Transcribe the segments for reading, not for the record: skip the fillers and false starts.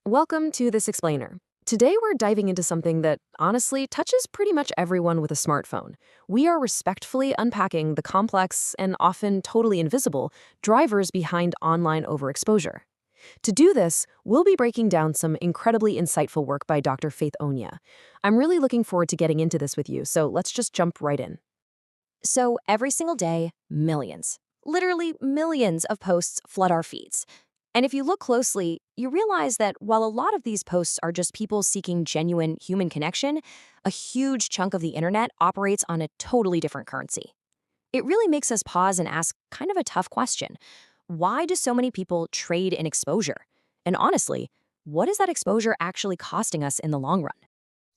Welcome to This Explainer. Today we're diving into something that honestly touches pretty much everyone with a smartphone. We are respectfully unpacking the complex and often totally invisible drivers behind online overexposure. To do this, we'll be breaking down some incredibly insightful work by Dr. Faith Onya. I'm really looking forward to getting into this with you, so let's just jump right in. So every single day, millions, literally millions of posts flood our feeds. And if you look closely, you realize that while a lot of these posts are just people seeking genuine human connection, a huge chunk of the internet operates on a totally different currency. It really makes us pause and ask kind of a tough question. Why do so many people trade in exposure? And honestly, what is that exposure actually costing us in the long run?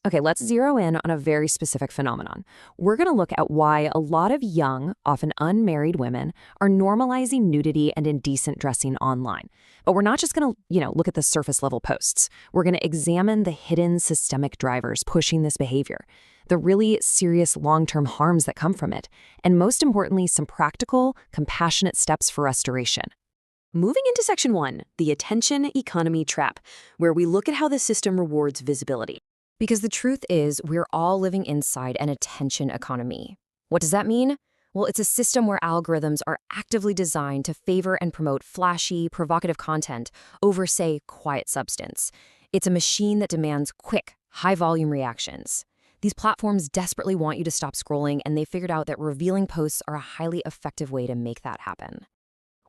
Okay, let's zero in on a very specific phenomenon. We're going to look at why a lot of young, often unmarried women are normalizing nudity and indecent dressing online. But we're not just going to, look at the surface level posts. We're going to examine the hidden systemic drivers pushing this behavior, the really serious long-term harms that come from it, and most importantly, some practical, compassionate steps for restoration. Moving into Section 1, the attention economy trap, where we look at how the system rewards visibility. Because the truth is, we're all living inside an attention economy. What does that mean? Well, it's a system where algorithms are actively designed to favor and promote flashy, provocative content over, say, quiet substance. It's a machine that demands quick, high-volume reactions. These platforms desperately want you to stop scrolling, and they figured out that revealing posts are a highly effective way to make that happen.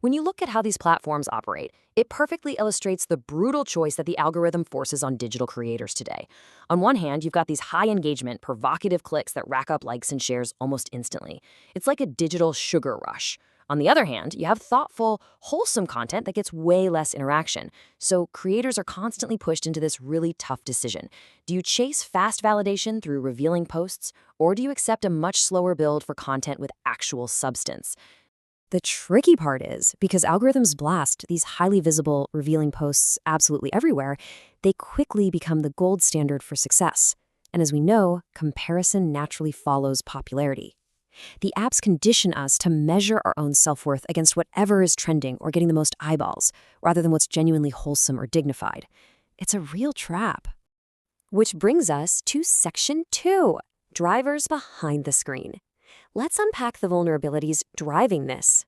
When you look at how these platforms operate, it perfectly illustrates the brutal choice that the algorithm forces on digital creators today. On one hand, you've got these high-engagement, provocative clicks that rack up likes and shares almost instantly. It's like a digital sugar rush. On the other hand, you have thoughtful, wholesome content that gets way less interaction. So creators are constantly pushed into this really tough decision. Do you chase fast validation through revealing posts, or do you accept a much slower build for content with actual substance? The tricky part is, because algorithms blast these highly visible, revealing posts absolutely everywhere, they quickly become the gold standard for success. And as we know, comparison naturally follows popularity. The apps condition us to measure our own self-worth against whatever is trending or getting the most eyeballs, rather than what's genuinely wholesome or dignified. It's a real trap. Which brings us to Section 2, drivers behind the screen. Let's unpack the vulnerabilities driving this.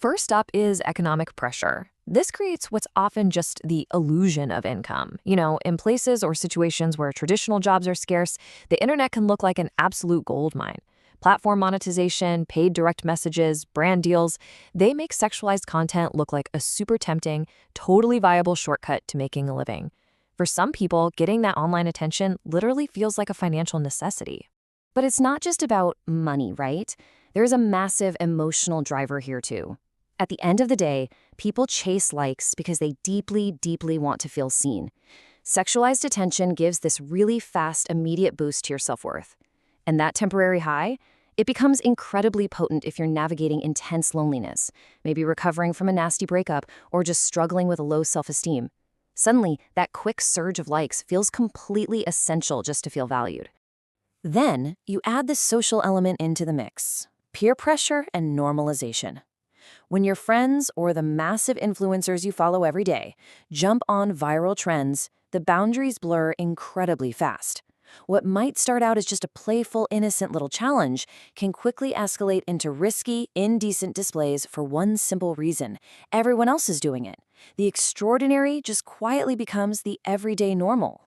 First up is economic pressure. This creates what's often just the illusion of income. In places or situations where traditional jobs are scarce, the internet can look like an absolute goldmine. Platform monetization, paid direct messages, brand deals, they make sexualized content look like a super tempting, totally viable shortcut to making a living. For some people, getting that online attention literally feels like a financial necessity. But it's not just about money, right? There's a massive emotional driver here too. At the end of the day, people chase likes because they deeply, deeply want to feel seen. Sexualized attention gives this really fast, immediate boost to your self-worth. And that temporary high, it becomes incredibly potent if you're navigating intense loneliness, maybe recovering from a nasty breakup or just struggling with a low self-esteem. Suddenly, that quick surge of likes feels completely essential just to feel valued. Then, you add the social element into the mix, peer pressure and normalization. When your friends or the massive influencers you follow every day jump on viral trends, the boundaries blur incredibly fast. What might start out as just a playful, innocent little challenge can quickly escalate into risky, indecent displays for one simple reason: everyone else is doing it. The extraordinary just quietly becomes the everyday normal.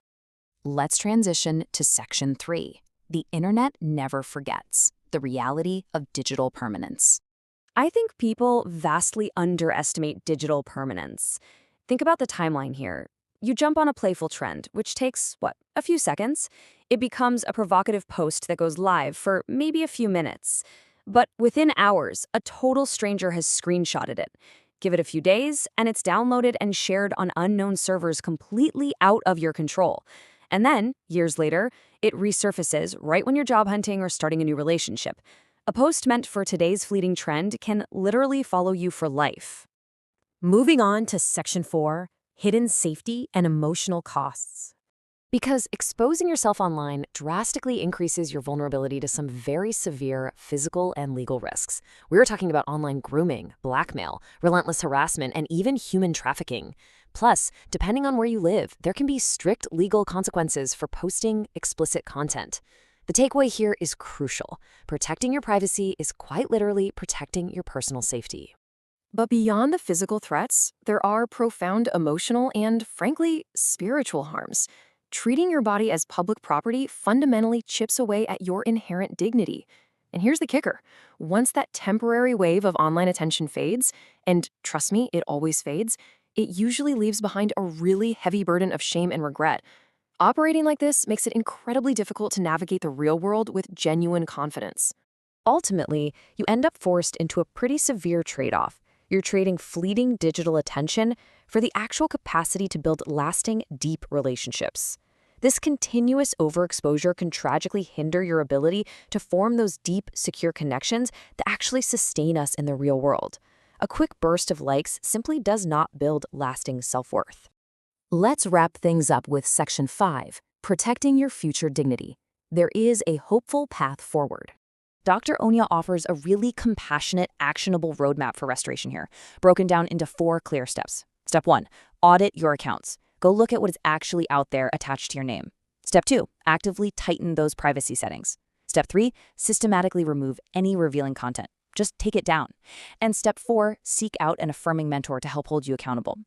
Let's transition to Section 3. The internet never forgets, the reality of digital permanence. I think people vastly underestimate digital permanence. Think about the timeline here. You jump on a playful trend, which takes, a few seconds. It becomes a provocative post that goes live for maybe a few minutes. But within hours, a total stranger has screenshotted it. Give it a few days, and it's downloaded and shared on unknown servers completely out of your control. And then, years later, it resurfaces right when you're job hunting or starting a new relationship. A post meant for today's fleeting trend can literally follow you for life. Moving on to Section 4, hidden safety and emotional costs. Because exposing yourself online drastically increases your vulnerability to some very severe physical and legal risks. We're talking about online grooming, blackmail, relentless harassment, and even human trafficking. Plus, depending on where you live, there can be strict legal consequences for posting explicit content. The takeaway here is crucial. Protecting your privacy is quite literally protecting your personal safety. But beyond the physical threats, there are profound emotional and, frankly, spiritual harms. Treating your body as public property fundamentally chips away at your inherent dignity. And here's the kicker. Once that temporary wave of online attention fades, and trust me, it always fades, it usually leaves behind a really heavy burden of shame and regret. Operating like this makes it incredibly difficult to navigate the real world with genuine confidence. Ultimately, you end up forced into a pretty severe trade-off. You're trading fleeting digital attention for the actual capacity to build lasting, deep relationships. This continuous overexposure can tragically hinder your ability to form those deep, secure connections that actually sustain us in the real world. A quick burst of likes simply does not build lasting self-worth. Let's wrap things up with Section 5, Protecting Your Future Dignity. There is a hopeful path forward. Dr. Onya offers a really compassionate, actionable roadmap for restoration here, broken down into 4 clear steps. Step 1, audit your accounts. Go look at what is actually out there attached to your name. Step 2, actively tighten those privacy settings. Step 3, systematically remove any revealing content. Just take it down. And Step 4, seek out an affirming mentor to help hold you accountable.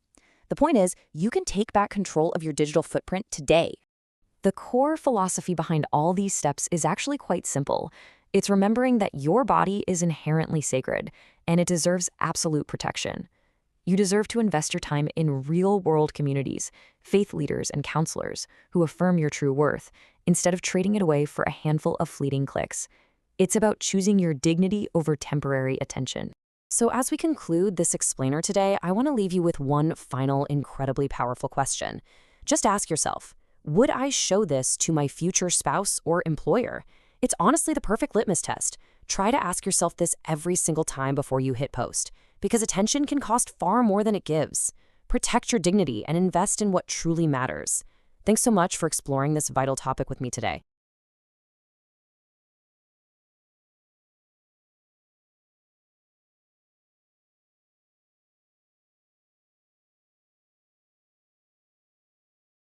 The point is, you can take back control of your digital footprint today. The core philosophy behind all these steps is actually quite simple. It's remembering that your body is inherently sacred, and it deserves absolute protection. You deserve to invest your time in real-world communities, faith leaders, and counselors who affirm your true worth, instead of trading it away for a handful of fleeting clicks. It's about choosing your dignity over temporary attention. So as we conclude this explainer today, I want to leave you with one final incredibly powerful question. Just ask yourself, would I show this to my future spouse or employer? It's honestly the perfect litmus test. Try to ask yourself this every single time before you hit post, because attention can cost far more than it gives. Protect your dignity and invest in what truly matters. Thanks so much for exploring this vital topic with me today.